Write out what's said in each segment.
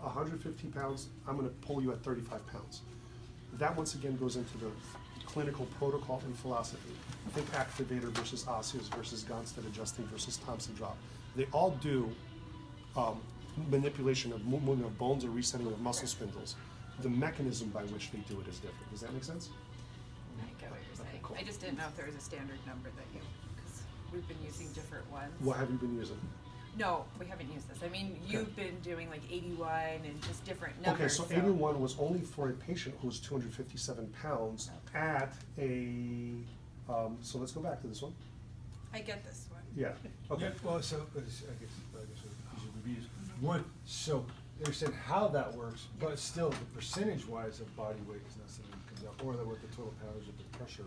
150 pounds, I'm gonna pull you at 35 pounds. That once again goes into the clinical protocol and philosophy. Think activator versus osseous versus Gonstead adjusting versus Thompson drop. They all do manipulation of movement of bones or resetting of muscle spindles. The mechanism by which they do it is different. Does that make sense? I get what you're saying. Okay, cool. I just didn't know if there was a standard number that you, because we've been using different ones. What have you been using? No, we haven't used this. I mean, you've been doing like 81 and just different numbers. Okay, so 81 was only for a patient who was 257 pounds at a, so let's go back to this one. I get this one. Yeah, okay. Yeah, well, so, I guess these are reviews. One, so they understand how that works, but still, the percentage-wise of body weight is not something that comes out, or that what the total poundage of the pressure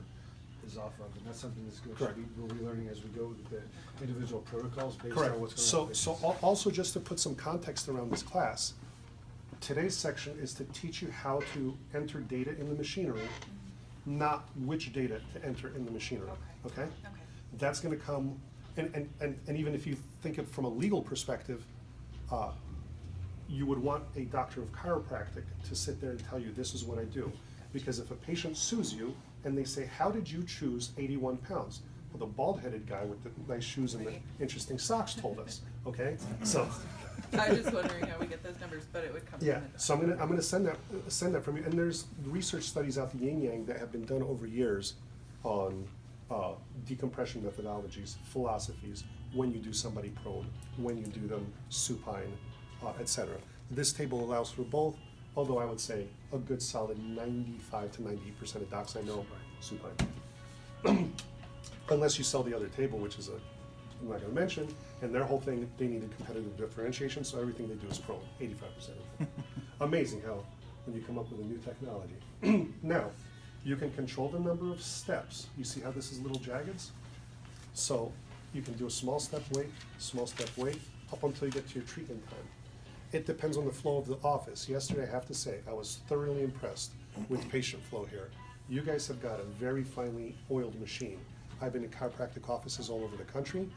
is off of, and that's something that's going to be, we'll be learning as we go with the individual protocols based Correct. on what's going on. So also just to put some context around this class, today's section is to teach you how to enter data in the machinery, not which data to enter in the machinery, okay? Okay. That's gonna come, and even if you think of from a legal perspective, you would want a doctor of chiropractic to sit there and tell you, this is what I do. Because if a patient sues you and they say, how did you choose 81 pounds? Well, the bald-headed guy with the nice shoes and the interesting socks told us, okay? So. I was just wondering how we get those numbers, but it would come Yeah, from the so I'm gonna send that from you, and there's research studies out the yin-yang that have been done over years on decompression methodologies, philosophies, when you do somebody prone, when you do them supine, etc. This table allows for both, although I would say a good solid 95 to 98% of docs I know supine. Unless you sell the other table, which is I'm not gonna mention, and their whole thing, they needed competitive differentiation, so everything they do is prone, 85% of them. Amazing how, when you come up with a new technology. Now, you can control the number of steps. You see how this is little jaggeds? So you can do a small step weight, up until you get to your treatment time. It depends on the flow of the office. Yesterday, I have to say, I was thoroughly impressed with patient flow here. You guys have got a very finely oiled machine. I've been in chiropractic offices all over the country,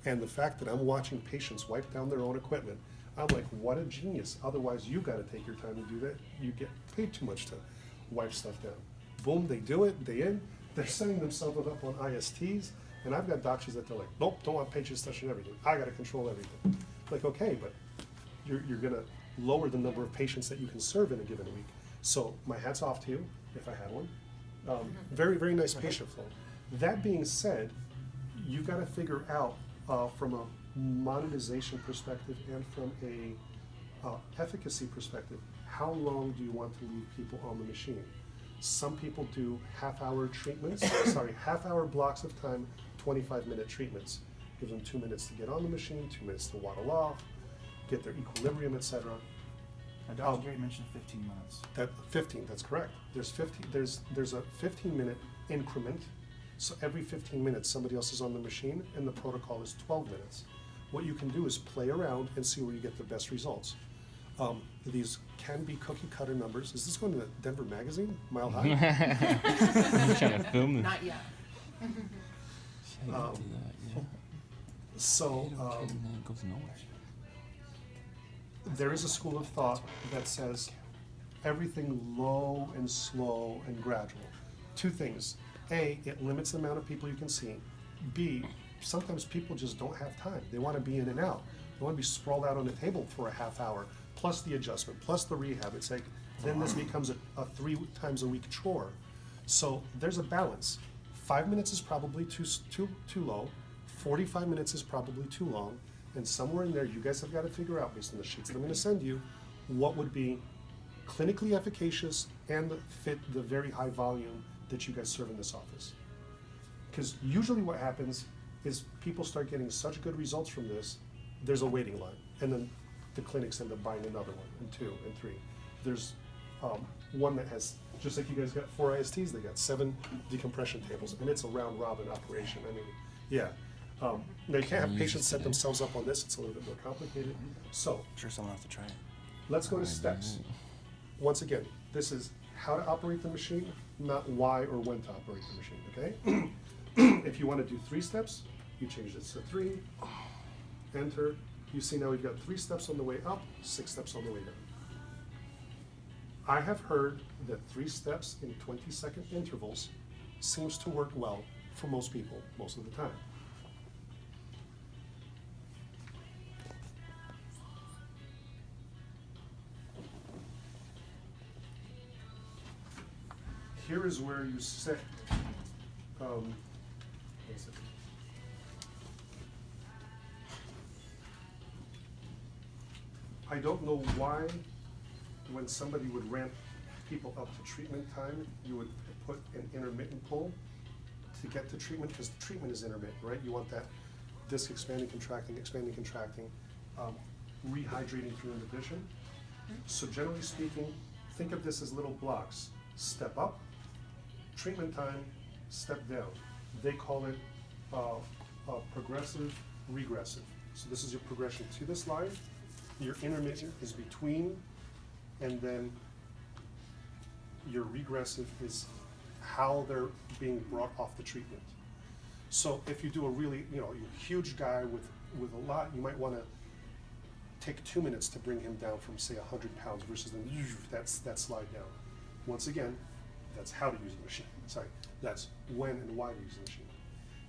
and the fact that I'm watching patients wipe down their own equipment, I'm like, what a genius. Otherwise, you gotta take your time to do that. You get paid too much to wipe stuff down. Boom, they do it, they're setting themselves up on ISTs, and I've got doctors that they're like, nope, don't want patients touching everything. I gotta control everything. Like, okay, but you're gonna lower the number of patients that you can serve in a given week. So my hat's off to you, if I had one. Very, very nice patient flow. That being said, you've got to figure out from a monetization perspective and from a efficacy perspective, how long do you want to leave people on the machine? Some people do half-hour treatments, half-hour blocks of time, 25-minute treatments. Gives them 2 minutes to get on the machine, 2 minutes to waddle off, get their equilibrium, etc. Dr. Gary mentioned 15 minutes. 15, that's correct. There's a 15-minute increment. So every 15 minutes, somebody else is on the machine, and the protocol is 12 minutes. What you can do is play around and see where you get the best results. These can be cookie cutter numbers. Is this going to Denver Magazine, Mile High? I'm trying to film this. Not yet. So it goes nowhere. there is a school of thought that says everything low and slow and gradual. Two things. A, it limits the amount of people you can see. B, sometimes people just don't have time. They want to be in and out. They want to be sprawled out on a table for a half hour, plus the adjustment, plus the rehab. It's like, then this becomes a 3 times a week chore. So there's a balance. 5 minutes is probably too low. 45 minutes is probably too long. And somewhere in there, you guys have got to figure out, based on the sheets that I'm going to send you, what would be clinically efficacious and fit the very high volume that you guys serve in this office. Because usually what happens is people start getting such good results from this, there's a waiting line. And then the clinics end up buying another one, and 2, and 3. There's one that has, just like you guys got 4 ISTs, they got 7 decompression tables, and it's a round robin operation. I mean, yeah. Now you can't have patients set themselves up on this, it's a little bit more complicated. So, I'm sure someone will have to try it. let's go to steps. Once again, this is how to operate the machine, not why or when to operate the machine, okay? If you want to do 3 steps, you change this to 3, enter. You see now we've got 3 steps on the way up, 6 steps on the way down. I have heard that 3 steps in 20-second intervals seems to work well for most people, most of the time. Here is where you set, one second. I don't know why, when somebody would ramp people up to treatment time, you would put an intermittent pull to get to treatment, because the treatment is intermittent, right? You want that disc expanding, contracting, rehydrating through inhibition. So generally speaking, think of this as little blocks. Step up, treatment time, step down. They call it progressive, regressive. So this is your progression to this line. Your intermittent is between, and then your regressive is how they're being brought off the treatment. So if you do a really, you're a huge guy with a lot, you might want to take 2 minutes to bring him down from, say, 100 pounds versus then that slide down. Once again, that's how to use the machine. Sorry, that's when and why to use the machine.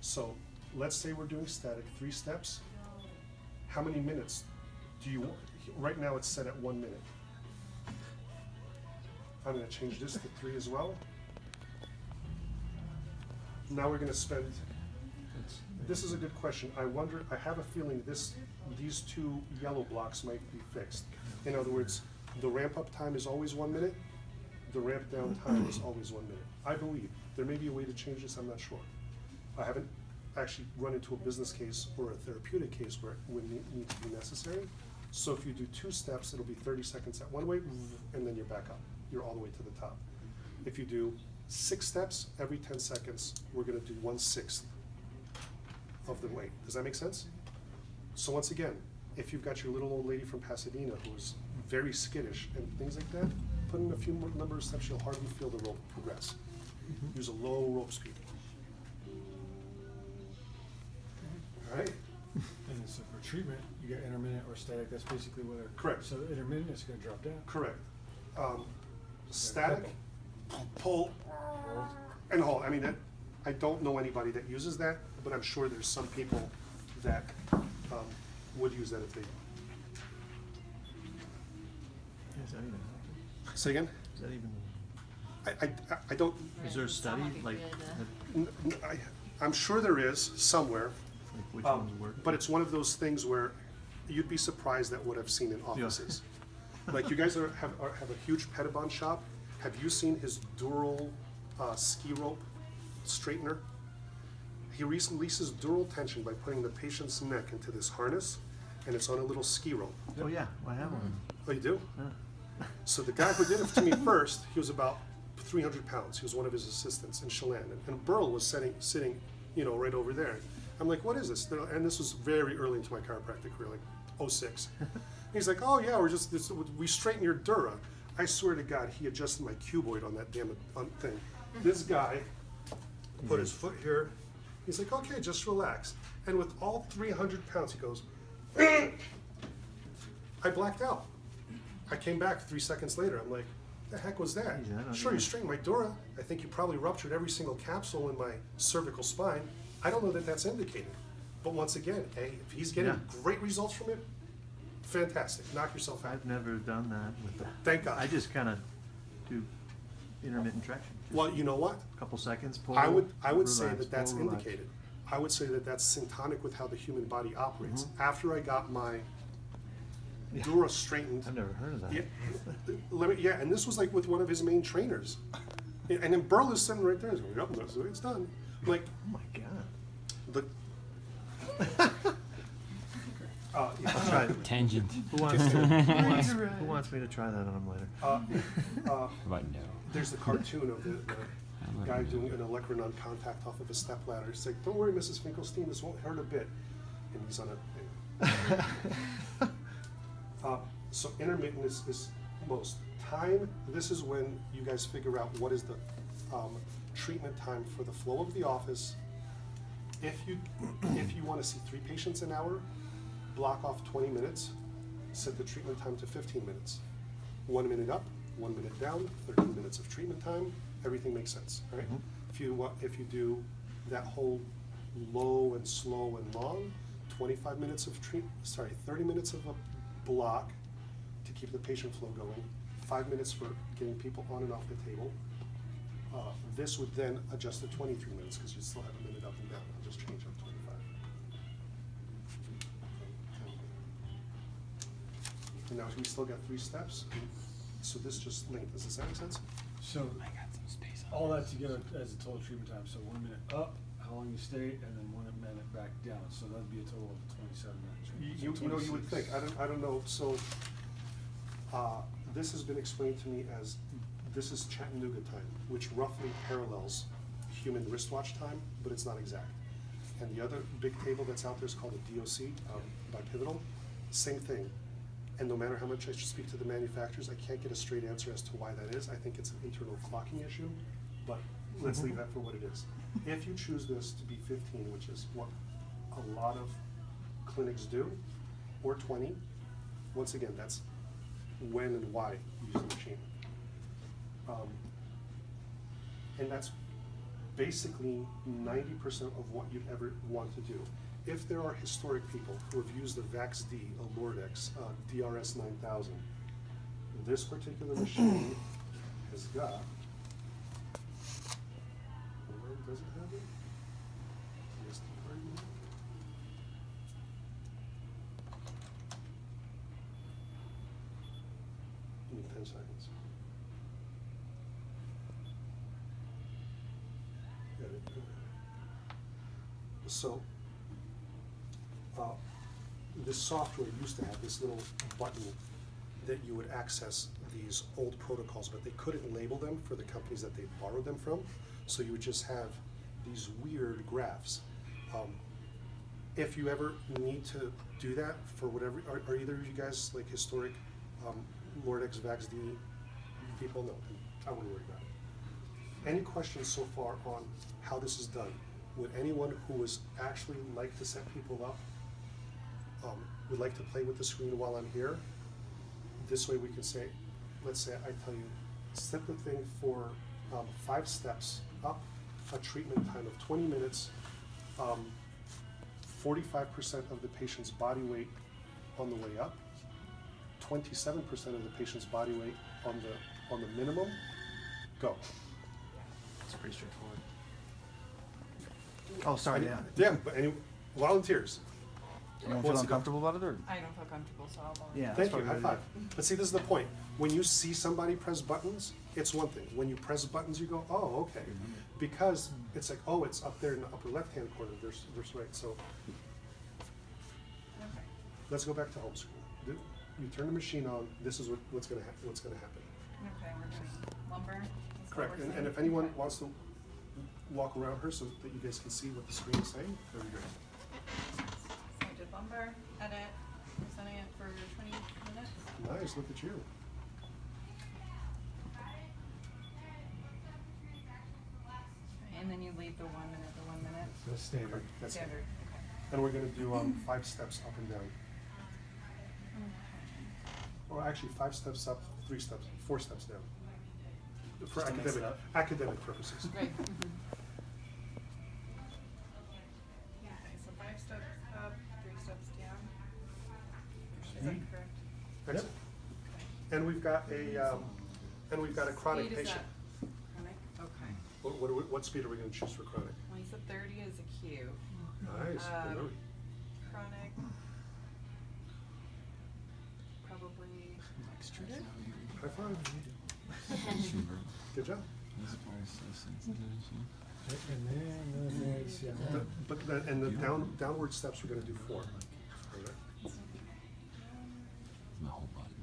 So let's say we're doing static, 3 steps. How many minutes do you want? Right now it's set at 1 minute. I'm going to change this to 3 as well. Now we're going to spend, this is a good question. I have a feeling these 2 yellow blocks might be fixed. In other words, the ramp up time is always 1 minute. The ramp down time is always 1 minute. I believe. There may be a way to change this, I'm not sure. I haven't actually run into a business case or a therapeutic case where it would need to be necessary. So if you do 2 steps, it'll be 30 seconds at one way, and then you're back up. You're all the way to the top. If you do 6 steps, every 10 seconds, we're gonna do 1/6 of the weight. Does that make sense? So once again, if you've got your little old lady from Pasadena who's very skittish and things like that, put in a few more number of steps, you'll hardly feel the rope progress. Use a low rope speed. All right? And so for treatment, you got intermittent or static, that's basically what it. Correct. So the intermittent is gonna drop down. Correct. Static, pull, and hold. I mean, I don't know anybody that uses that, but I'm sure there's some people that would use that if they. Is that even Say again? Is that even? I don't. Is there a study like I'm sure there is somewhere, which ones work? but it's one of those things where you'd be surprised at what I've seen in offices. Like you guys have a huge Pettibon shop. Have you seen his dural ski rope straightener? He releases dural tension by putting the patient's neck into this harness, and it's on a little ski rope. Oh yeah, I have one. Oh, you do? Yeah. So the guy who did it to me first, he was about 300 pounds. He was one of his assistants in Chelan, and Burl was sitting, right over there. I'm like, what is this? And this was very early into my chiropractic career, like 06. He's like, oh yeah, we straighten your dura. I swear to God, he adjusted my cuboid on that damn thing. This guy put his foot here. He's like, okay, just relax. And with all 300 pounds, he goes, I blacked out. I came back 3 seconds later. I'm like, the heck was that? Yeah, Sure, you straightened my dura. I think you probably ruptured every single capsule in my cervical spine. I don't know that that's indicated. But once again, if he's getting great results from it, fantastic. Knock yourself out. I've never done that with that. Thank God. I just kind of do intermittent traction. Just Well, you know what? a couple seconds, pull. I would say relax, that that's pull, relax. indicated. I would say that that's syntonic with how the human body operates. After I got my dura straightened, I've never heard of that. and this was like with one of his main trainers. And then Burl is sitting right there. He's going, yep, that's it, it's done. I'm like, Oh my god. the. I'll try it. Tangent. Who wants me to try that on him later? But no. There's the cartoon of the guy doing an electro non-contact off of a step ladder. It's like, don't worry, Mrs. Finkelstein, this won't hurt a bit. And he's on a. So intermittent is most. Time, this is when you guys figure out what is the treatment time for the flow of the office. If you want to see 3 patients an hour, block off 20 minutes, set the treatment time to 15 minutes. 1 minute up, 1 minute down, 13 minutes of treatment time, everything makes sense, right? If you do that whole low and slow and long, 25 minutes of 30 minutes of a block to keep the patient flow going, 5 minutes for getting people on and off the table. This would then adjust to 23 minutes because you still have a minute up and down. I'll just change up 25. And now we still got 3 steps. So this just length. Does that make sense? So, all that together as a total treatment time, so 1 minute up, how long you stay, and then 1 minute back down, so that'd be a total of 27 minutes. You know, you would think, I don't know, so, this has been explained to me as, this is Chattanooga time, which roughly parallels human wristwatch time, but it's not exact. And the other big table that's out there is called a DOC, by Pivotal, same thing. And no matter how much I speak to the manufacturers, I can't get a straight answer as to why that is. I think it's an internal clocking issue, but let's leave that for what it is. If you choose this to be 15, which is what a lot of clinics do, or 20, once again, that's when and why you use the machine. And that's basically 90% of what you'd ever want to do. If there are historic people who have used the VAX-D, a Lordex, DRS 9000, this particular machine has got, where does it have it? SD card in it? Give me 10 seconds. Got it. So, this software used to have this little button that you would access these old protocols, but they couldn't label them for the companies that they borrowed them from. So you would just have these weird graphs. If you ever need to do that for whatever, are either of you guys like historic Lordex, VAX-D people? No, I wouldn't worry about it. Any questions so far on how this is done? Would anyone who was actually like to set people up, would like to play with the screen while I'm here? This way we can say, let's say I tell you, set the thing for 5 steps up, a treatment time of 20 minutes, 45% of the patient's body weight on the way up, 27% of the patient's body weight on the minimum. Go. It's pretty straightforward. Oh, sorry, yeah. Yeah, but any volunteers? Anyone feel uncomfortable about it, or? I don't feel comfortable, so I'll volunteer. Yeah. that's Thank you, probably high what five. But see, this is the point. When you see somebody press buttons, it's one thing. When you press buttons, you go, oh, okay. Because it's like, oh, it's up there in the upper left-hand corner, there's right. So Okay. let's go back to home screen. You turn the machine on, this is what's gonna happen. Okay, we're doing lumbar. That's what Correct, we're and saying? if anyone Okay. wants to walk around her so that you guys can see what the screen is saying, that'd be great. So I did lumbar, edit, we're setting it for 20 minutes. Nice, look at you. And then you leave the 1 minute, That's standard. That's it. standard, okay. And we're gonna do 5 steps up and down. Or actually 5 steps up, 3 steps, 4 steps down. For Just to mix it academic purposes. Right. Okay, so 5 steps up, 3 steps down. Is that correct? Excellent. And we've got a chronic Speed is patient. that chronic? Okay. What speed are we gonna choose for chronic? Well, you said 30 is acute. Nice, good memory. Chronic. Probably. High five. Good job. And then there's, yeah. The downward steps, we're gonna do 4. Okay. My whole body.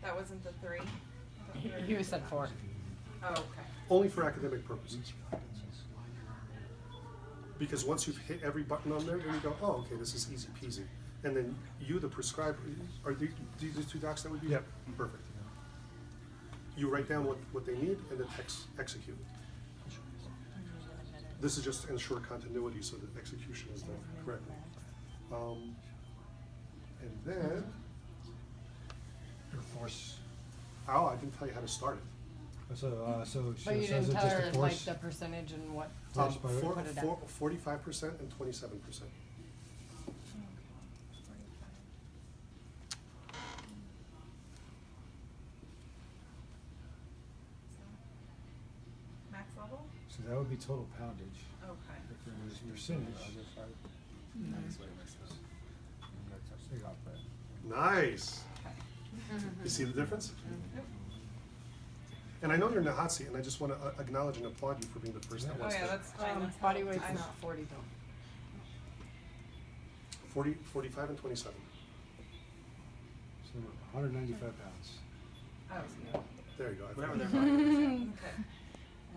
That wasn't the 3? You said 4. Oh, okay. Only for academic purposes. Because once you've hit every button on there, then you go, oh, okay, this is easy peasy. And then you, the prescriber, are these 2 docs that would be? Yep. Perfect. You write down what they need and then execute. This is just to ensure continuity so that execution is done correctly. And then, Your force Oh, I didn't tell you how to start it. So she But you says didn't it's tell just her a like force. the percentage and what. Force by weight? Put it down. 45% and 27%. Max level? So that would be total poundage. Okay. If it was percentage. Nice. Okay. You see the difference? And I know you're in the hot seat, and I just want to acknowledge and applaud you for being the first that Oh wants yeah, to. that's fine. That's Body how weight's I'm- not 40 though. 45 and 27. So 195 pounds. Oh, yeah. There you go. I Whatever found their it. body is. Okay.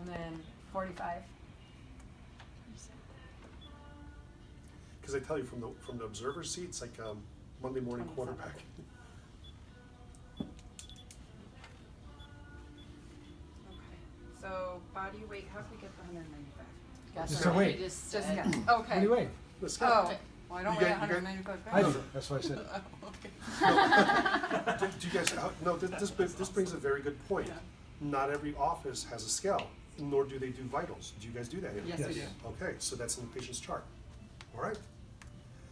And then 45. Because I tell you, from the observer's seat, it's like Monday morning 27. quarterback. Okay. So body weight, how do we get the 195? Guess Just what a weight. you just Just said. guess. What Okay. do you weigh? Let's go. Oh, well, I don't You weigh got- you got- 195 I pounds. do. That's what I said. Okay. Do you guys? No. This brings a very good point. Yeah. Not every office has a scale, nor do they do vitals. Do you guys do that here? Yes, we do. Yes. Okay, so that's in the patient's chart. All right.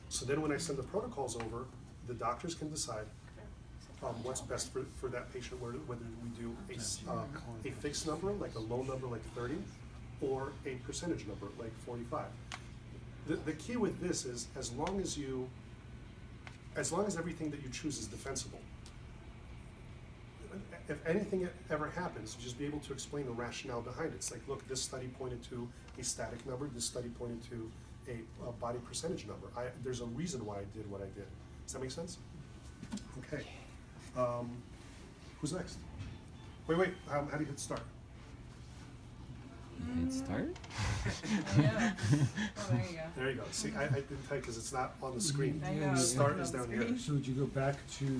So then, when I send the protocols over, the doctors can decide what's best for that patient. Whether we do a fixed number, like a low number, like 30, or a percentage number, like 45. The key with this is as long as everything that you choose is defensible. If anything ever happens, just be able to explain the rationale behind it. It's like, look, this study pointed to a static number, this study pointed to a body percentage number. There's a reason why I did what I did. Does that make sense? Okay. Who's next? Wait, how do you hit start? Hit start? Yeah. Oh, there you go. There you go. See, I didn't tell you because it's not on the screen. I know, it's Start not is on down the here. screen. So would you go back to the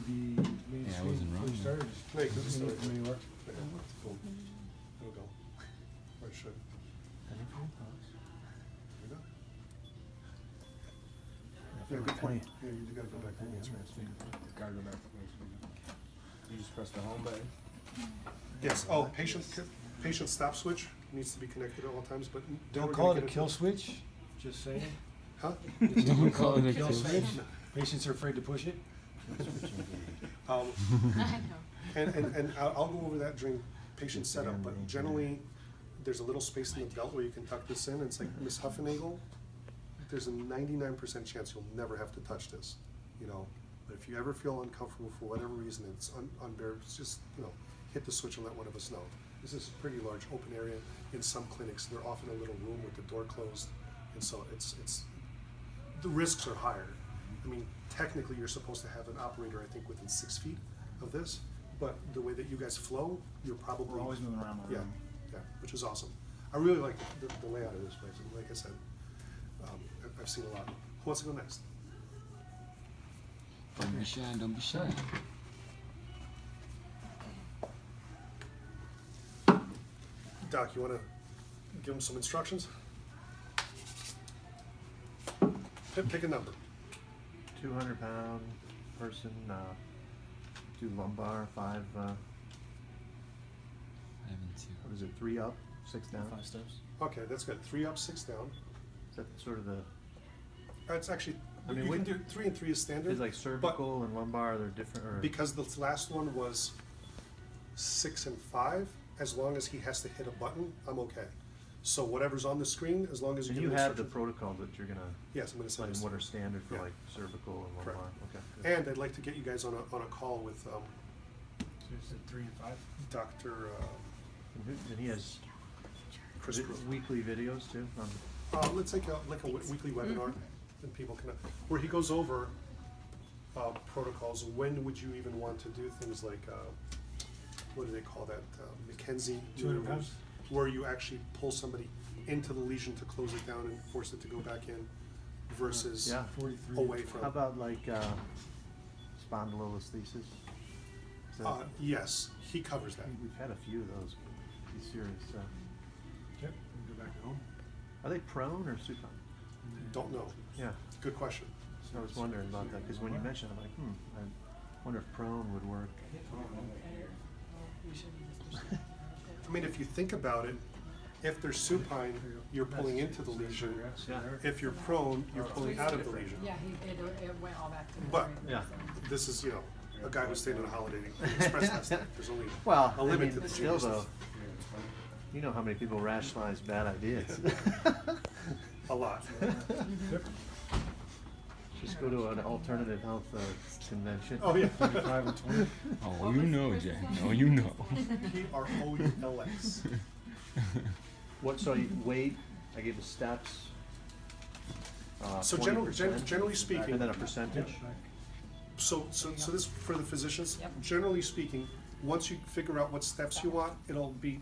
main Yeah, I screen wasn't before you wrong. started? or just- No, you can start. When you work? Boom. There we go. Or it should. There we go. Yeah, good point. Yeah, you gotta go back to the answer. Gotta go back. You just press the home button. Yes, patient stop switch needs to be connected at all times, but Don't we're call gonna it a get kill into- switch, just saying. Huh? Don't call it a kill switch. switch. Patients are afraid to push it. Um, I know. and I'll go over that during patient setup, but generally, there's a little space in the belt where you can tuck this in, and it's like Miss Huffenagel, there's a 99% chance you'll never have to touch this, you know? But if you ever feel uncomfortable for whatever reason, it's unbearable, just, you know, hit the switch and let one of us know. This is a pretty large open area. In some clinics, they're often a little room with the door closed, and so it's the risks are higher. I mean, technically, you're supposed to have an operator, I think, within 6 feet of this, but the way that you guys flow, you're probably. We're always moving around the Yeah, room. yeah, which is awesome. I really like the layout of this place, and like I said, I've seen a lot. Who wants to go next? Don't be shy, don't be shy. Doc, you wanna give him some instructions? Pick a number. 200-pound person, do lumbar, 5, I haven't too. what is it, 3 up, 6 down? 5 steps. Okay, that's good. 3 up, 6 down. Is that sort of the, It's actually, I mean, you can what- do 3 and 3 is standard. is like but cervical and lumbar, they're different, or? Because the last one was 6 and 5, as long as he has to hit a button, I'm okay. So whatever's on the screen, as long as you And give you me have the instructions- protocol that you're gonna, Yes, I'm gonna send like, this. what are standard for Yeah. like cervical and Correct. lumbar, okay. good. And I'd like to get you guys on a call with So you said 3 and 5? Dr. And he has Chris Brewer. weekly videos too, Let's take a weekly webinar, and people can, where he goes over protocols. When would you even want to do things like, what do they call that, McKenzie? 200 pounds? Where you actually pull somebody into the lesion to close it down and force it to go back in versus Yeah. 43. away from. How about like, spondylolisthesis? Is that- Yes, he covers that. We've had a few of those, he's serious, Okay, we go back to home. are they prone or supine? Don't know. Yeah, Good question. I was wondering about that, cause when you mentioned, I'm like, I wonder if prone would work. mean, if you think about it, if they're supine, you're pulling into the lesion. Yeah. If you're prone, you're pulling out of the lesion. Yeah, it went all back to the. But- brain, Yeah. so. This is, a guy who stayed on a holiday Inn Express last night. There's only Well, a I limit mean, to the still geniuses. though, you know how many people rationalize bad ideas. A lot. Just go to an alternative health convention. Oh, yeah. 25 and 20. Oh, you know, Jack. Oh, you know. P-R-O-U-L-S. What, so you weight, I gave the steps. So 20%, generally speaking. and then a percentage? So this, for the physicians, Yep. generally speaking, once you figure out what steps you want, it'll be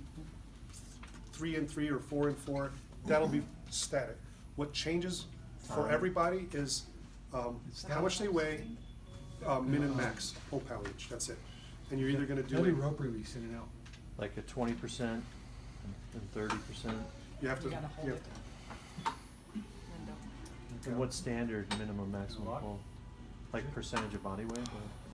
3 and 3 or 4 and 4. That'll be static. What changes for everybody is how much they weigh, min and max, whole poundage, that's it. And you're either gonna do Heavy it, rope release in and out. Like a 20% and 30%? you have to, You gotta hold you it. have And what's standard minimum maximum A lot. pull? Like percentage of body weight? or-